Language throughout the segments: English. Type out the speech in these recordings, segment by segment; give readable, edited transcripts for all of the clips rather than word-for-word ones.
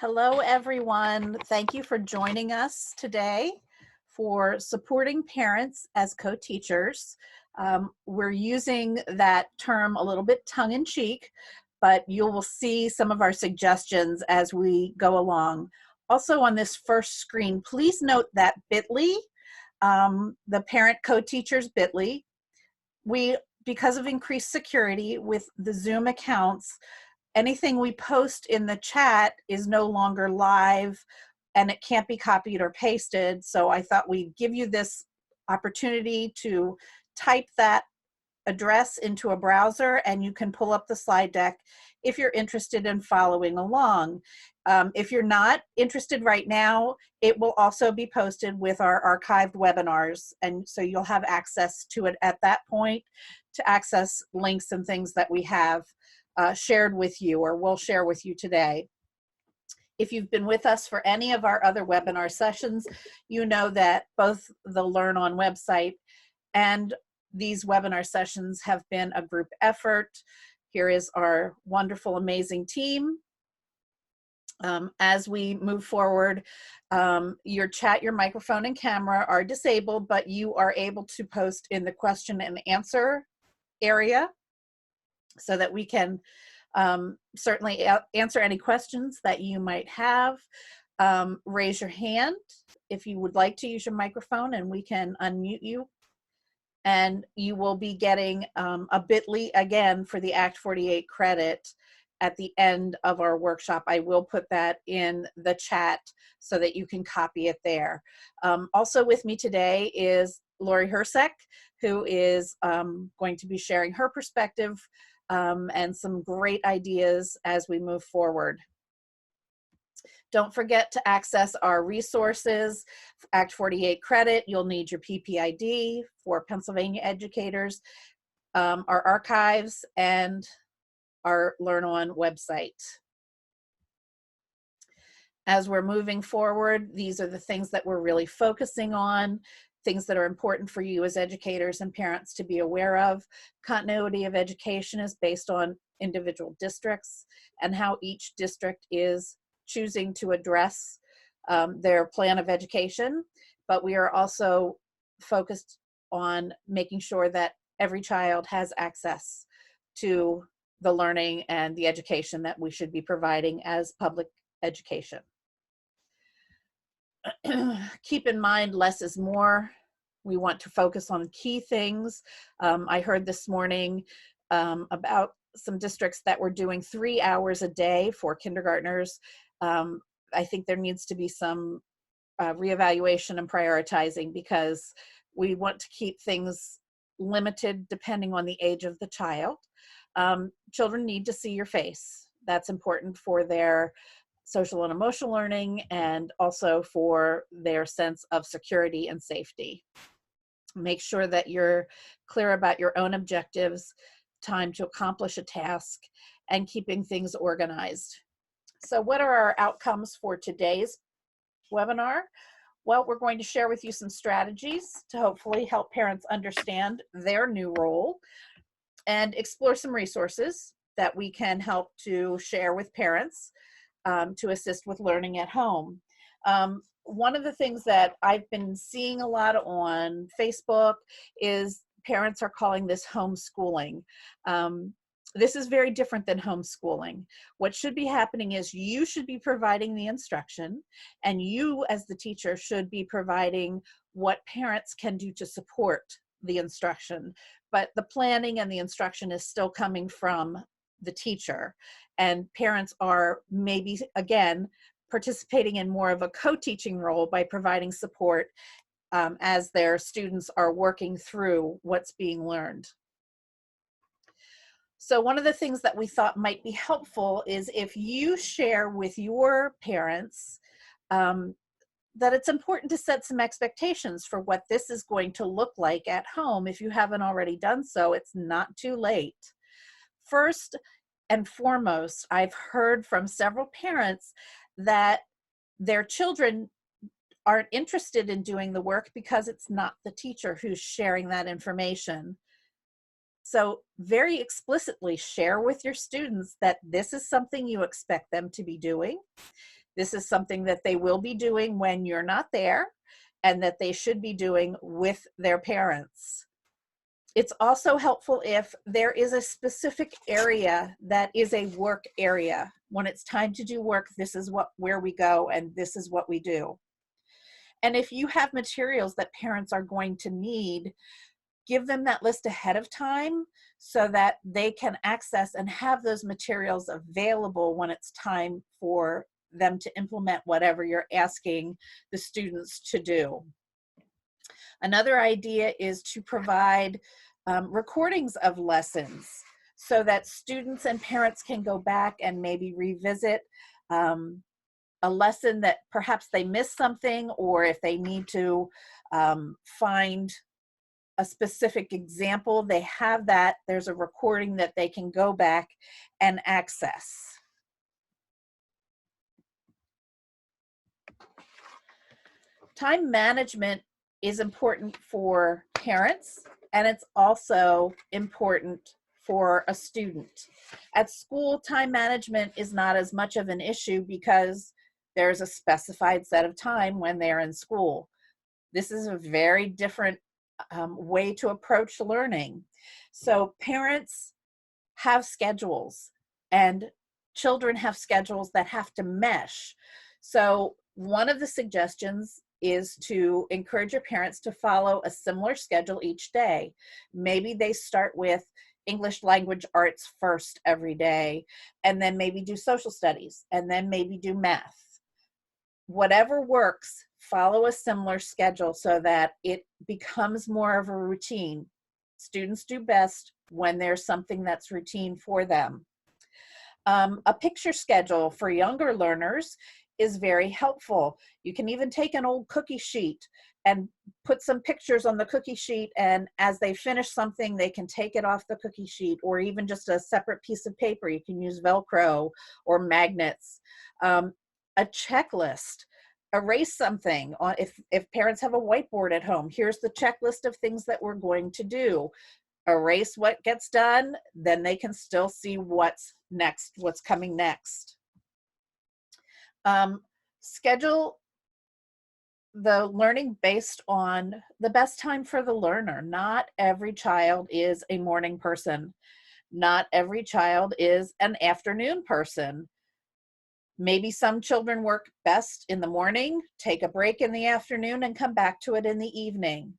Hello, everyone. Thank you for joining us today for supporting parents as co-teachers. We're using that term a little bit tongue-in-cheek, but you will see some of our suggestions as we go along. Also on this first screen, please note that bit.ly, the parent co-teachers bit.ly, because of increased security with the Zoom accounts, anything we post in the chat is no longer live and it can't be copied or pasted. So I thought we'd give you this opportunity to type that address into a browser and you can pull up the slide deck if you're interested in following along. If you're not interested right now, it will also be posted with our archived webinars, and so you'll have access to it at that point to access links and things that we have shared with you or will share with you today. If you've been with us for any of our other webinar sessions, you know that both the LearnOn website and these webinar sessions have been a group effort. Here is our wonderful, amazing team. As we move forward, your chat, your microphone and camera are disabled, but you are able to post in the question and answer area so that we can certainly answer any questions that you might have. Raise your hand if you would like to use your microphone and we can unmute you. And you will be getting a bit.ly again for the Act 48 credit at the end of our workshop. I will put that in the chat so that you can copy it there. Also with me today is Lori Hersek, who is going to be sharing her perspective and some great ideas as we move forward. Don't forget to access our resources. Act 48 credit, you'll need your PPID for Pennsylvania educators, our archives, and our LearnOn website. As we're moving forward, these are the things that we're really focusing on, things that are important for you as educators and parents to be aware of. Continuity of education is based on individual districts and how each district is choosing to address their plan of education, but we are also focused on making sure that every child has access to the learning and the education that we should be providing as public education. Keep in mind, less is more. We want to focus on key things. I heard this morning about some districts that were doing 3 hours a day for kindergartners. I think there needs to be some reevaluation and prioritizing because we want to keep things limited depending on the age of the child. Children need to see your face. That's important for their social and emotional learning and also for their sense of security and safety. Make sure that you're clear about your own objectives, time to accomplish a task, and keeping things organized. So what are our outcomes for today's webinar? Well, we're going to share with you some strategies to hopefully help parents understand their new role and explore some resources that we can help to share with parents to assist with learning at home. One of the things that I've been seeing a lot on Facebook is parents are calling this homeschooling. This is very different than homeschooling. What should be happening is you should be providing the instruction, and you as the teacher should be providing what parents can do to support the instruction. But the planning and the instruction is still coming from the teacher, and parents are maybe, again, participating in more of a co-teaching role by providing support as their students are working through what's being learned. So one of the things that we thought might be helpful is if you share with your parents that it's important to set some expectations for what this is going to look like at home. If you haven't already done so, it's not too late. First and foremost, I've heard from several parents that their children aren't interested in doing the work because it's not the teacher who's sharing that information. So very explicitly share with your students that this is something you expect them to be doing. This is something that they will be doing when you're not there, and that they should be doing with their parents. It's also helpful if there is a specific area that is a work area. When it's time to do work, this is where we go, and this is what we do. And if you have materials that parents are going to need, give them that list ahead of time so that they can access and have those materials available when it's time for them to implement whatever you're asking the students to do. Another idea is to provide recordings of lessons so that students and parents can go back and maybe revisit a lesson that perhaps they missed something, or if they need to find a specific example, they have that. There's a recording that they can go back and access. Time management is important for parents, and it's also important for a student. At school, time management is not as much of an issue because there's a specified set of time when they're in school. This is a very different way to approach learning. So parents have schedules, and children have schedules that have to mesh. So one of the suggestions is to encourage your parents to follow a similar schedule each day. Maybe they start with English language arts first every day, and then maybe do social studies, and then maybe do math. Whatever works, follow a similar schedule so that it becomes more of a routine. Students do best when there's something that's routine for them. A picture schedule for younger learners is very helpful. You can even take an old cookie sheet and put some pictures on the cookie sheet, and as they finish something, they can take it off the cookie sheet, or even just a separate piece of paper. You can use Velcro or magnets. A checklist. Erase something. If parents have a whiteboard at home, here's the checklist of things that we're going to do. Erase what gets done, then they can still see what's next, what's coming next. Schedule the learning based on the best time for the learner. Not every child is a morning person. Not every child is an afternoon person. Maybe some children work best in the morning, take a break in the afternoon, and come back to it in the evening.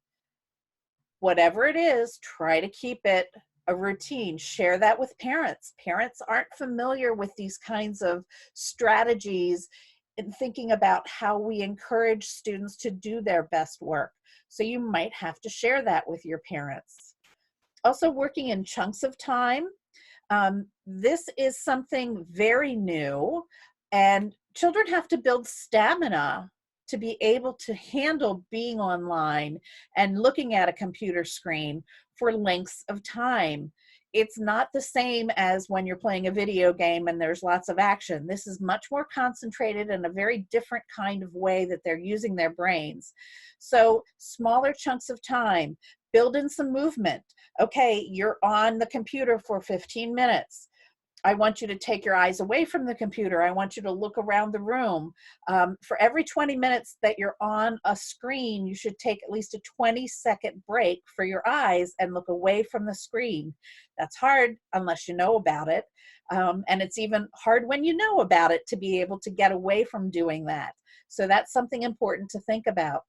Whatever it is, try to keep it a routine. Share that with parents. Parents aren't familiar with these kinds of strategies in thinking about how we encourage students to do their best work. So you might have to share that with your parents. Also, working in chunks of time. This is something very new, and children have to build stamina to be able to handle being online and looking at a computer screen for lengths of time. It's not the same as when you're playing a video game and there's lots of action. This is much more concentrated in a very different kind of way that they're using their brains. So smaller chunks of time, build in some movement. Okay, you're on the computer for 15 minutes. I want you to take your eyes away from the computer. I want you to look around the room. For every 20 minutes that you're on a screen, you should take at least a 20-second break for your eyes and look away from the screen. That's hard unless you know about it. And it's even hard when you know about it to be able to get away from doing that. So that's something important to think about.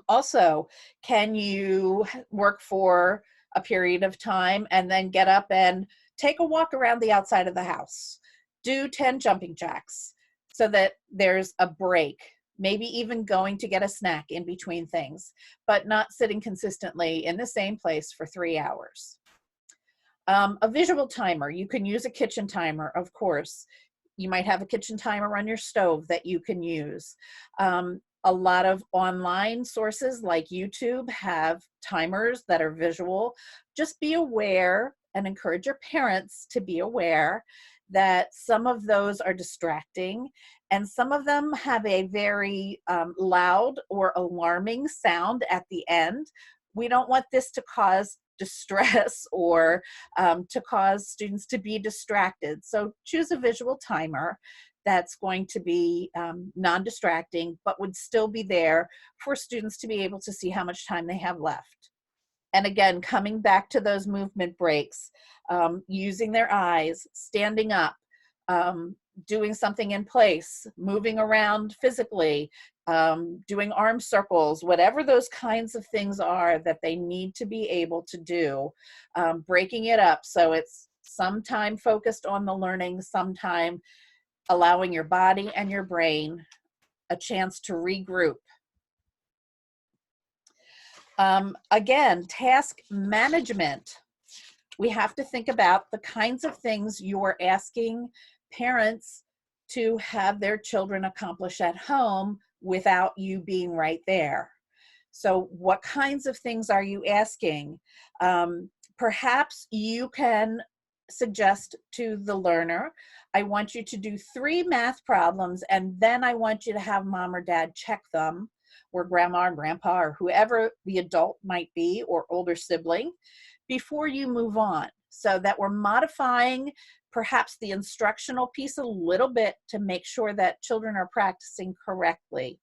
Also, can you work for a period of time and then get up and take a walk around the outside of the house? Do 10 jumping jacks so that there's a break, maybe even going to get a snack in between things, but not sitting consistently in the same place for 3 hours. A visual timer. You can use a kitchen timer, of course. You might have a kitchen timer on your stove that you can use. A lot of online sources like YouTube have timers that are visual. Just be aware and encourage your parents to be aware that some of those are distracting, and some of them have a very loud or alarming sound at the end. We don't want this to cause distress or to cause students to be distracted. So choose a visual timer. that's going to be non-distracting, but would still be there for students to be able to see how much time they have left. And again, coming back to those movement breaks, using their eyes, standing up, doing something in place, moving around physically, doing arm circles, whatever those kinds of things are that they need to be able to do, breaking it up so it's sometime focused on the learning, sometime allowing your body and your brain a chance to regroup. Again, task management. We have to think about the kinds of things you're asking parents to have their children accomplish at home without you being right there. So what kinds of things are you asking? Perhaps you can suggest to the learner, I want you to do 3 math problems, and then I want you to have mom or dad check them, or grandma or grandpa or whoever the adult might be, or older sibling, before you move on, so that we're modifying perhaps the instructional piece a little bit to make sure that children are practicing correctly.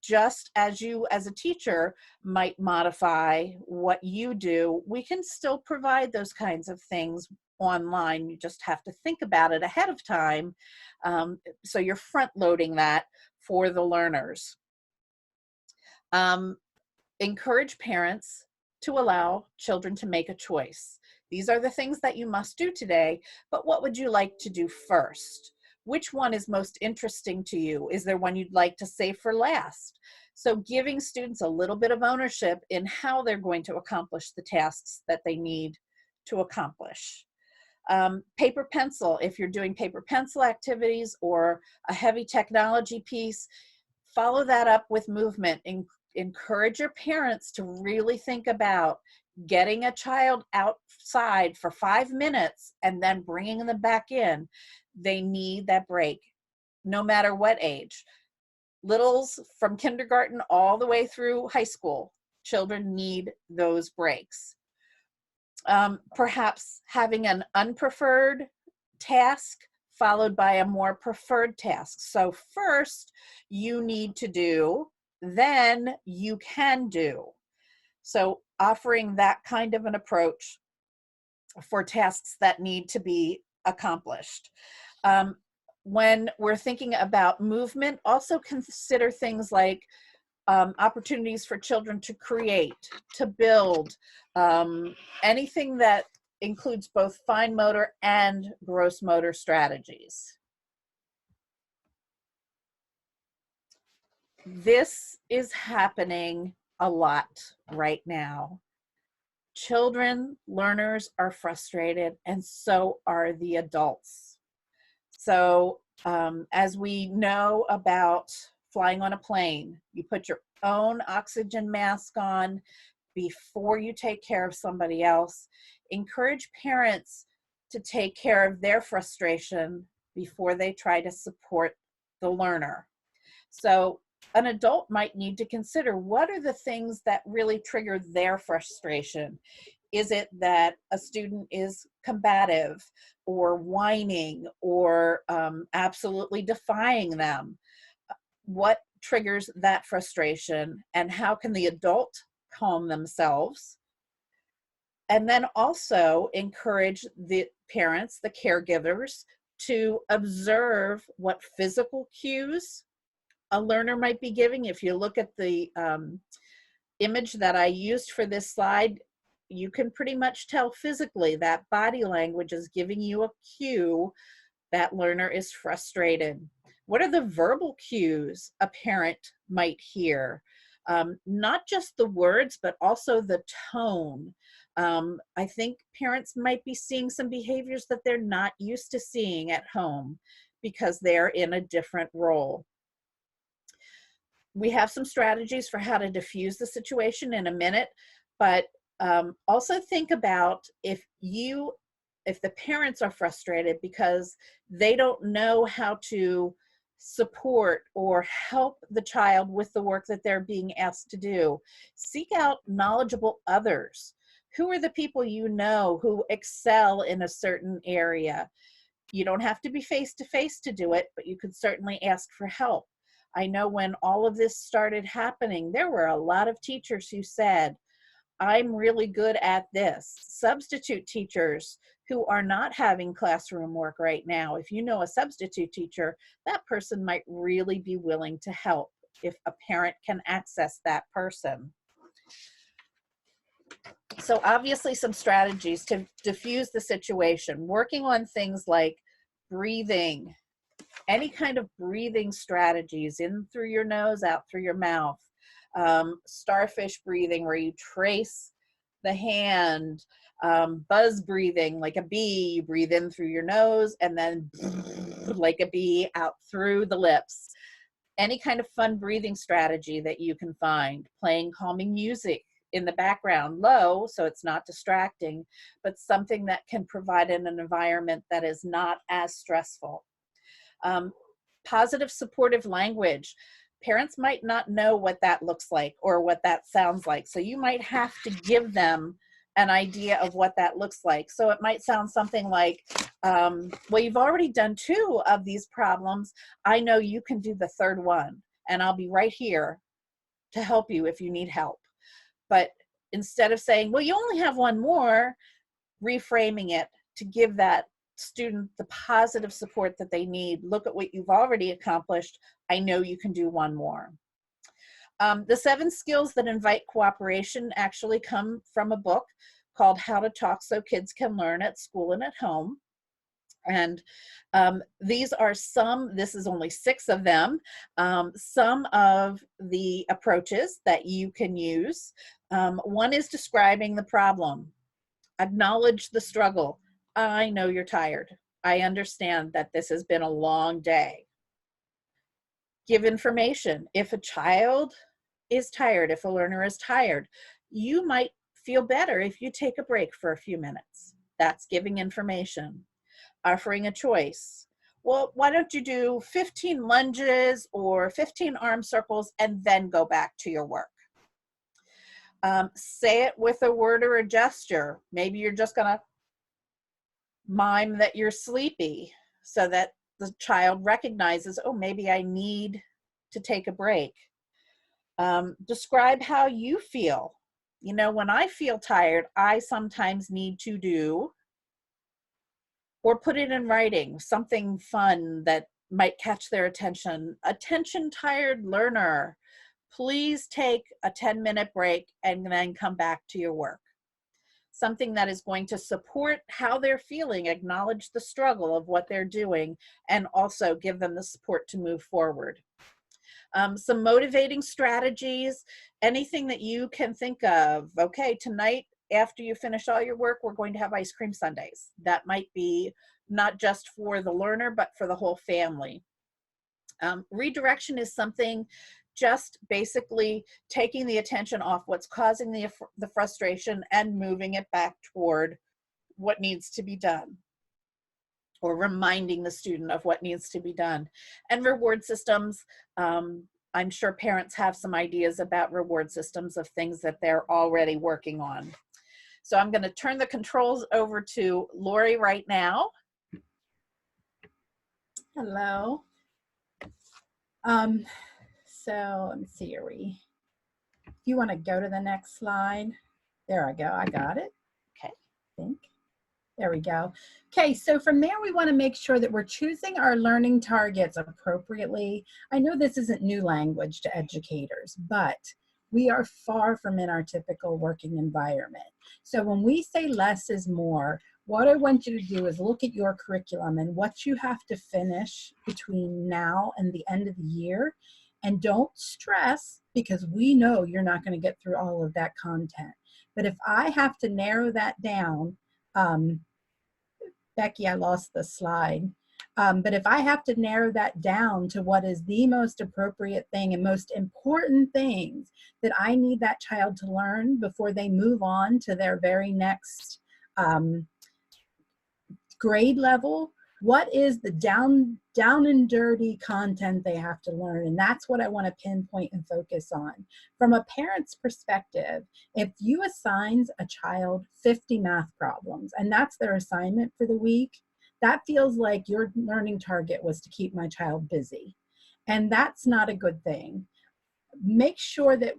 Just as you as a teacher might modify what you do, we can still provide those kinds of things online. You just have to think about it ahead of time, so you're front loading that for the learners. Encourage parents to allow children to make a choice. These are the things that you must do today, but what would you like to do first? Which one is most interesting to you? Is there one you'd like to save for last? So giving students a little bit of ownership in how they're going to accomplish the tasks that they need to accomplish. Paper pencil, if you're doing paper pencil activities or a heavy technology piece, follow that up with movement. Encourage your parents to really think about getting a child outside for 5 minutes and then bringing them back in. They need that break, no matter what age. Littles from kindergarten all the way through high school, children need those breaks. Perhaps having an unpreferred task followed by a more preferred task. So first you need to do, then you can do. So offering that kind of an approach for tasks that need to be accomplished. When we're thinking about movement, also consider things like opportunities for children to create, to build, anything that includes both fine motor and gross motor strategies. This is happening a lot right now. Children, learners are frustrated, and so are the adults. So as we know about flying on a plane, you put your own oxygen mask on before you take care of somebody else. Encourage parents to take care of their frustration before they try to support the learner. So an adult might need to consider, what are the things that really trigger their frustration? Is it that a student is combative or whining or absolutely defying them? What triggers that frustration, and how can the adult calm themselves? And then also encourage the parents, the caregivers, to observe what physical cues a learner might be giving. If you look at the image that I used for this slide, you can pretty much tell physically that body language is giving you a cue that learner is frustrated. What are the verbal cues a parent might hear? Not just the words, but also the tone. I think parents might be seeing some behaviors that they're not used to seeing at home because they're in a different role. We have some strategies for how to diffuse the situation in a minute, but also think about if the parents are frustrated because they don't know how to support or help the child with the work that they're being asked to do, seek out knowledgeable others. Who are the people you know who excel in a certain area? You don't have to be face-to-face to do it, but you could certainly ask for help. I know when all of this started happening, there were a lot of teachers who said, I'm really good at this. Substitute teachers who are not having classroom work right now, if you know a substitute teacher, that person might really be willing to help if a parent can access that person. So obviously some strategies to diffuse the situation, working on things like breathing, any kind of breathing strategies, in through your nose, out through your mouth. Starfish breathing, where you trace the hand. Buzz breathing, like a bee, you breathe in through your nose and then like a bee out through the lips. Any kind of fun breathing strategy that you can find. Playing calming music in the background, low, so it's not distracting, but something that can provide an environment that is not as stressful. Positive supportive language. Parents might not know what that looks like or what that sounds like. So you might have to give them an idea of what that looks like. So it might sound something like, well, you've already done 2 of these problems. I know you can do the 3rd one, and I'll be right here to help you if you need help. But instead of saying, well, you only have 1 more, reframing it to give that student the positive support that they need. Look at what you've already accomplished. I know you can do 1 more. The 7 skills that invite cooperation actually come from a book called How to Talk So Kids Can Learn at School and at Home. And these are this is only 6 of them, some of the approaches that you can use. One is describing the problem. Acknowledge the struggle. I know you're tired. I understand that this has been a long day. Give information. If a child is tired, if a learner is tired, you might feel better if you take a break for a few minutes. That's giving information. Offering a choice. Well, why don't you do 15 lunges or 15 arm circles and then go back to your work? Say it with a word or a gesture. Maybe you're just gonna mime that you're sleepy so that the child recognizes, oh, maybe I need to take a break. Describe how you feel. You know, when I feel tired, I sometimes need to do, or put it in writing, something fun that might catch their attention. Attention tired learner, please take a 10-minute break and then come back to your work. Something that is going to support how they're feeling, acknowledge the struggle of what they're doing, and also give them the support to move forward. Some motivating strategies, anything that you can think of. Okay, tonight, after you finish all your work, we're going to have ice cream sundaes. That might be not just for the learner, but for the whole family. Redirection is something just basically taking the attention off what's causing the frustration and moving it back toward what needs to be done, or reminding the student of what needs to be done. And reward systems, I'm sure parents have some ideas about reward systems of things that they're already working on. So I'm going to turn the controls over to Lori right now. Hello. So let me see, do you want to go to the next slide? There I go, I got it. Okay. I think. There we go. Okay, so from there we want to make sure that we're choosing our learning targets appropriately. I know this isn't new language to educators, but we are far from in our typical working environment. So when we say less is more, what I want you to do is look at your curriculum and what you have to finish between now and the end of the year. And don't stress, because we know you're not going to get through all of that content. But if I have to narrow that down, Becky, I lost the slide. But if I have to narrow that down to what is the most appropriate thing and most important things that I need that child to learn before they move on to their very next grade level, what is the down and dirty content they have to learn? And that's what I want to pinpoint and focus on. From a parent's perspective, if you assign a child 50 math problems and that's their assignment for the week, that feels like your learning target was to keep my child busy. And that's not a good thing. Make sure that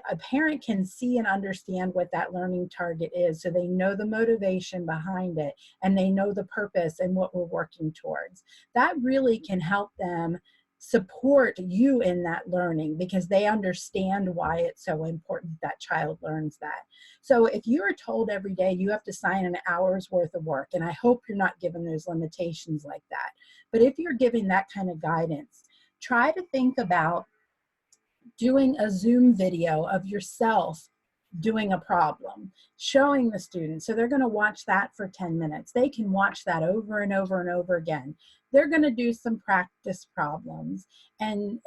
a parent can see and understand what that learning target is, so they know the motivation behind it and they know the purpose and what we're working towards. That really can help them support you in that learning, because they understand why it's so important that child learns that. So if you are told every day you have to sign an hour's worth of work, and I hope you're not given those limitations like that, but if you're giving that kind of guidance, try to think about doing a Zoom video of yourself doing a problem, showing the students. So they're going to watch that for 10 minutes. They can watch that over and over and over again. They're going to do some practice problems and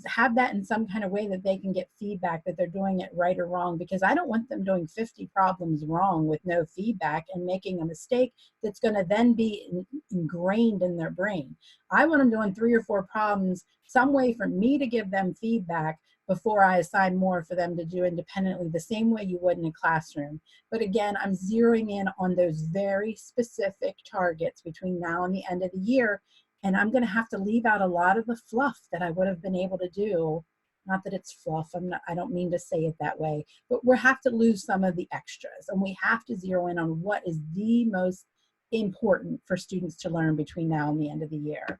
have that in some kind of way that they can get feedback that they're doing it right or wrong, because I don't want them doing 50 problems wrong with no feedback and making a mistake that's going to then be ingrained in their brain. I want them doing 3 or 4 problems, some way for me to give them feedback before I assign more for them to do independently, the same way you would in a classroom. But again, I'm zeroing in on those very specific targets between now and the end of the year. And I'm gonna have to leave out a lot of the fluff that I would have been able to do. Not that it's fluff, I don't mean to say it that way, but we'll have to lose some of the extras, and we have to zero in on what is the most important for students to learn between now and the end of the year.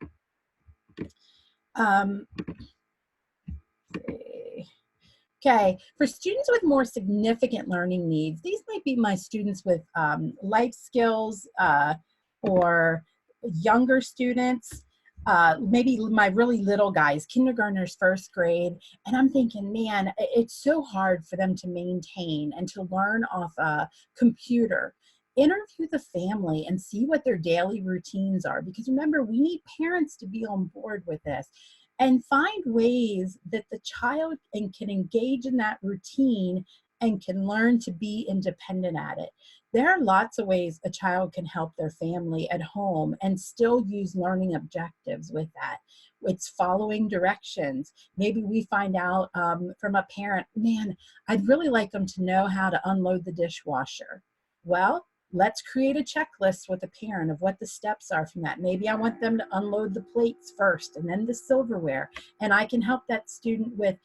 Okay, for students with more significant learning needs, these might be my students with life skills or younger students, maybe my really little guys, kindergartners, first grade, and I'm thinking, man, it's so hard for them to maintain and to learn off a computer. Interview the family and see what their daily routines are, because remember, we need parents to be on board with this, and find ways that the child can engage in that routine and can learn to be independent at it. There are lots of ways a child can help their family at home and still use learning objectives with that. It's following directions. Maybe we find out from a parent, man, I'd really like them to know how to unload the dishwasher. Well, let's create a checklist with a parent of what the steps are from that. Maybe I want them to unload the plates first and then the silverware. And I can help that student with,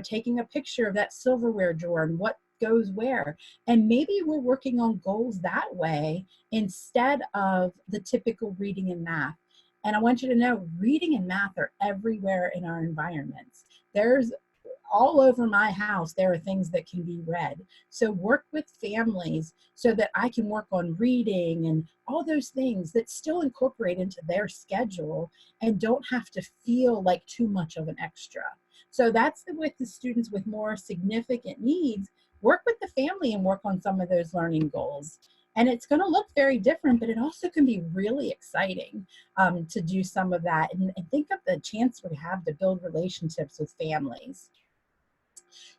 taking a picture of that silverware drawer and what goes where. And maybe we're working on goals that way instead of the typical reading and math. And I want you to know, reading and math are everywhere in our environments. There's all over my house, there are things that can be read. So work with families so that I can work on reading and all those things that still incorporate into their schedule and don't have to feel like too much of an extra. So that's with the students with more significant needs. Work with the family and work on some of those learning goals. And it's going to look very different, but it also can be really exciting to do some of that and think of the chance we have to build relationships with families.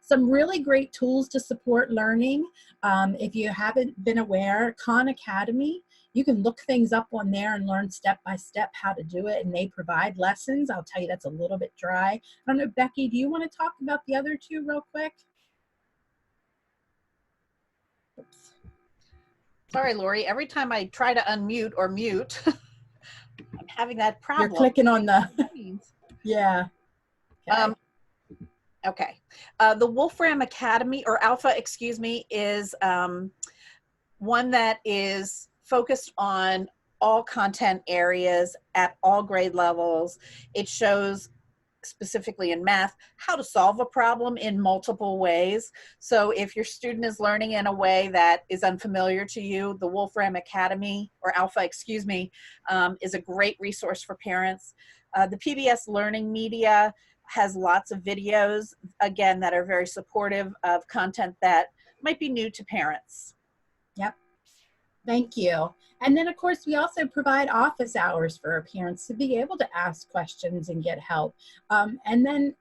Some really great tools to support learning. If you haven't been aware, Khan Academy, you can look things up on there and learn step by step how to do it, and they provide lessons. I'll tell you, that's a little bit dry. I don't know, Becky, do you want to talk about the other two real quick? Oops. Sorry, Lori, every time I try to unmute or mute, I'm having that problem. You're clicking on the, yeah. Okay. Okay. The Wolfram Academy, or Alpha, excuse me, is one that is focused on all content areas at all grade levels. It shows, specifically in math, how to solve a problem in multiple ways. So if your student is learning in a way that is unfamiliar to you, the Wolfram Academy, or Alpha, excuse me, is a great resource for parents. The PBS Learning Media has lots of videos, again, that are very supportive of content that might be new to parents. Yep. Thank you. And then, of course, we also provide office hours for our parents to be able to ask questions and get help. And then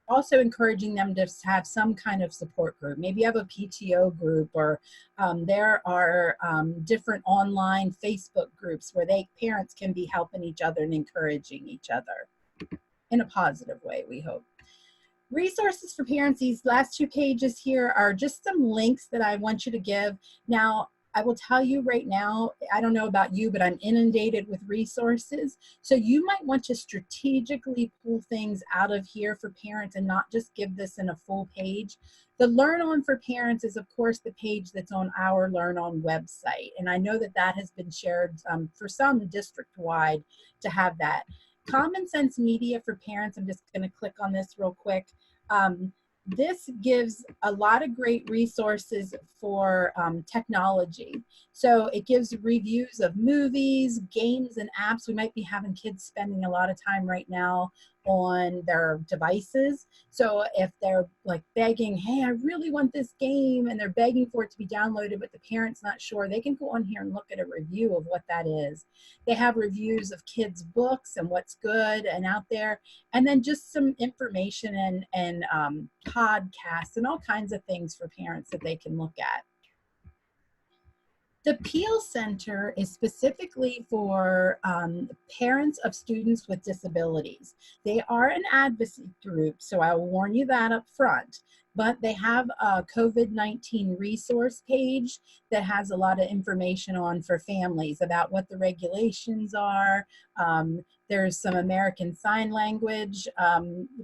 also encouraging them to have some kind of support group. Maybe you have a PTO group, or there are different online Facebook groups where parents can be helping each other and encouraging each other in a positive way, we hope. Resources for parents, these last 2 pages here are just some links that I want you to give. Now, I will tell you right now, I don't know about you, but I'm inundated with resources. So you might want to strategically pull things out of here for parents and not just give this in a full page. The Learn On for Parents is, of course, the page that's on our Learn On website. And I know that that has been shared for some district-wide to have that. Common Sense Media for Parents, I'm just going to click on this real quick. This gives a lot of great resources for technology. So it gives reviews of movies, games, and apps. We might be having kids spending a lot of time right now on their devices. So if they're like begging, hey, I really want this game, and they're begging for it to be downloaded, but the parent's not sure, they can go on here and look at a review of what that is. They have reviews of kids' books and what's good and out there, and then just some information and podcasts and all kinds of things for parents that they can look at. The Peel Center is specifically for parents of students with disabilities. They are an advocacy group, so I will warn you that up front. But they have a COVID-19 resource page that has a lot of information on for families about what the regulations are. There's some American Sign Language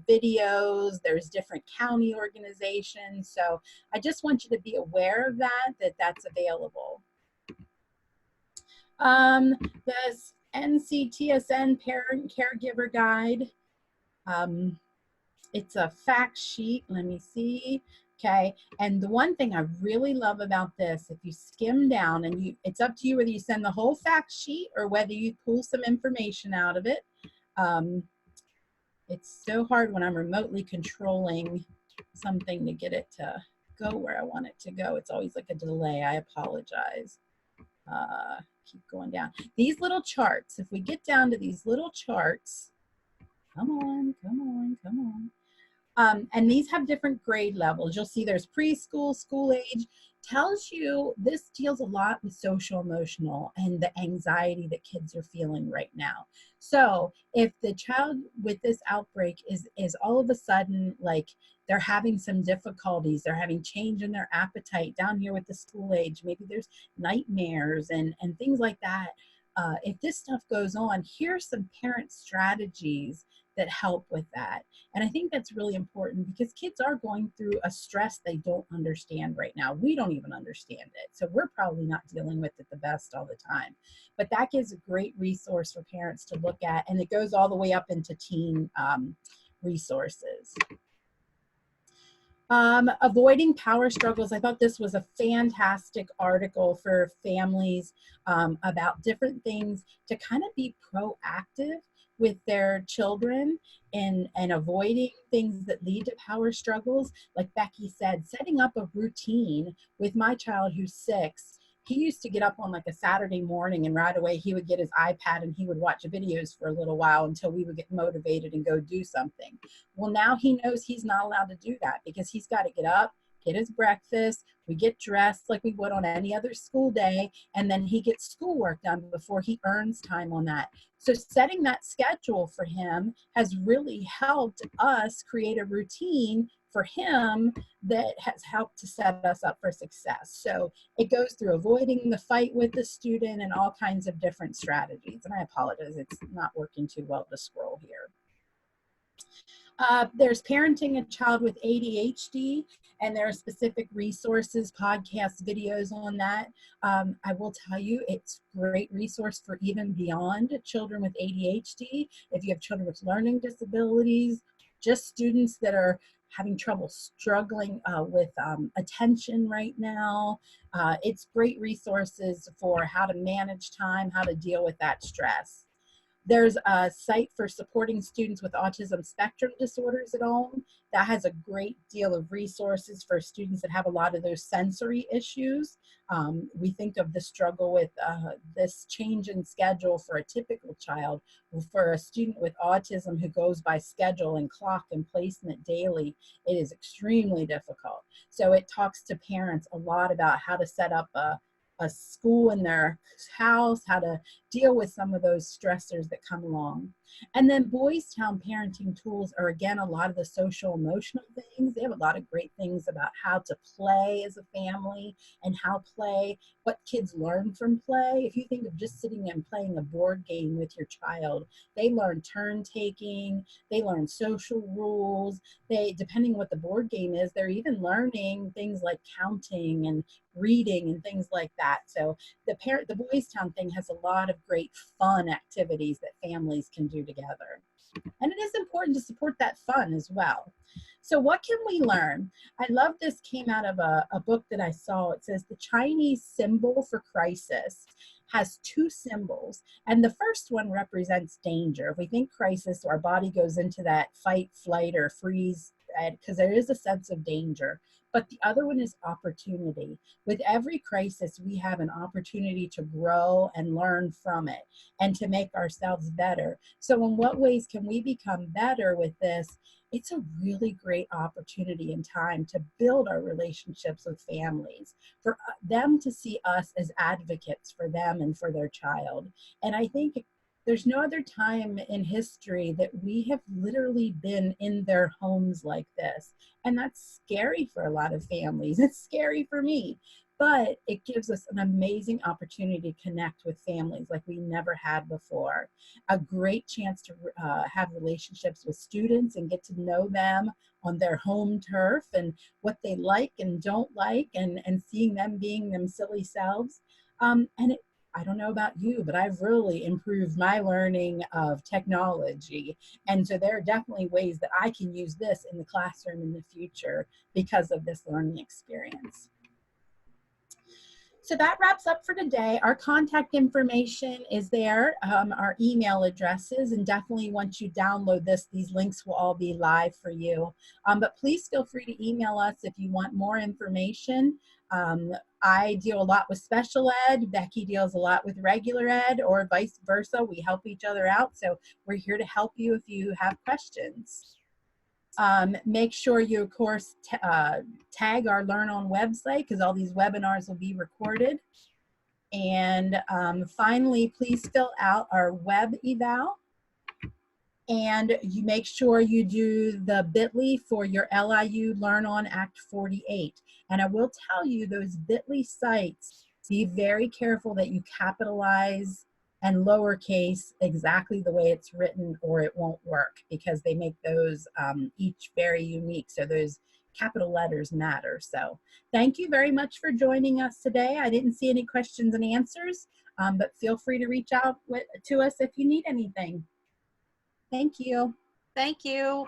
videos. There's different county organizations. So I just want you to be aware of that that's available. The NCTSN Parent Caregiver Guide. It's a fact sheet. Let me see. Okay. And the one thing I really love about this, if you skim down and it's up to you whether you send the whole fact sheet or whether you pull some information out of it. It's so hard when I'm remotely controlling something to get it to go where I want it to go. It's always like a delay. I apologize. Keep going down. These little charts, if we get down to these little charts, come on, come on, come on. And these have different grade levels. You'll see there's preschool, school age, tells you this deals a lot with social emotional and the anxiety that kids are feeling right now. So if the child with this outbreak is all of a sudden like they're having some difficulties, they're having change in their appetite down here with the school age, maybe there's nightmares and things like that. If this stuff goes on, here's some parent strategies that help with that. And I think that's really important because kids are going through a stress they don't understand right now. We don't even understand it. So we're probably not dealing with it the best all the time. But that gives a great resource for parents to look at. And it goes all the way up into teen resources. Avoiding power struggles. I thought this was a fantastic article for families about different things to kind of be proactive with their children and avoiding things that lead to power struggles. Like Becky said, setting up a routine with my child who's 6. He used to get up on like a Saturday morning and right away he would get his iPad and he would watch videos for a little while until we would get motivated and go do something. Well, now he knows he's not allowed to do that because he's got to get up, get his breakfast, we get dressed like we would on any other school day, and then he gets schoolwork done before he earns time on that. So setting that schedule for him has really helped us create a routine for him that has helped to set us up for success. So it goes through avoiding the fight with the student and all kinds of different strategies. And I apologize, it's not working too well to scroll here. There's Parenting a Child with ADHD, and there are specific resources, podcasts, videos on that. I will tell you, it's a great resource for even beyond children with ADHD. If you have children with learning disabilities, just students that are having trouble struggling with attention right now. It's great resources for how to manage time, how to deal with that stress. There's a site for supporting students with autism spectrum disorders at home that has a great deal of resources for students that have a lot of those sensory issues. We think of the struggle with this change in schedule for a typical child. For a student with autism who goes by schedule and clock and placement daily, it is extremely difficult. So it talks to parents a lot about how to set up a a school in their house, how to deal with some of those stressors that come along. And then Boys Town parenting tools are, again, a lot of the social emotional things. They have a lot of great things about how to play as a family and what kids learn from play. If you think of just sitting and playing a board game with your child, they learn turn taking, they learn social rules. They, depending what the board game is, they're even learning things like counting and reading and things like that. So the Boys Town thing has a lot of great fun activities that families can do together. And it is important to support that fun as well. So what can we learn? I love this, came out of a book that I saw. It says the Chinese symbol for crisis has two symbols. And the first one represents danger. If we think crisis, our body goes into that fight, flight, or freeze, because there is a sense of danger. But the other one is opportunity. With every crisis, we have an opportunity to grow and learn from it and to make ourselves better. So in what ways can we become better with this? It's a really great opportunity and time to build our relationships with families, for them to see us as advocates for them and for their child. And I think there's no other time in history that we have literally been in their homes like this. And that's scary for a lot of families. It's scary for me. But it gives us an amazing opportunity to connect with families like we never had before. A great chance to have relationships with students and get to know them on their home turf and what they like and don't like, and seeing them being them silly selves. I don't know about you, but I've really improved my learning of technology. And so there are definitely ways that I can use this in the classroom in the future because of this learning experience. So that wraps up for today. Our contact information is there, our email addresses, and definitely once you download this, these links will all be live for you. But please feel free to email us if you want more information. I deal a lot with special ed. Becky deals a lot with regular ed, or vice versa. We help each other out. So we're here to help you if you have questions. Make sure you, of course, tag our LearnOn website, because all these webinars will be recorded. And finally, please fill out our web eval. And you make sure you do the bit.ly for your LIU LearnOn Act 48. And I will tell you, those bit.ly sites, be very careful that you capitalize and lowercase exactly the way it's written, or it won't work, because they make those each very unique. So those capital letters matter. So thank you very much for joining us today. I didn't see any questions and answers, but feel free to reach out to us if you need anything. Thank you. Thank you.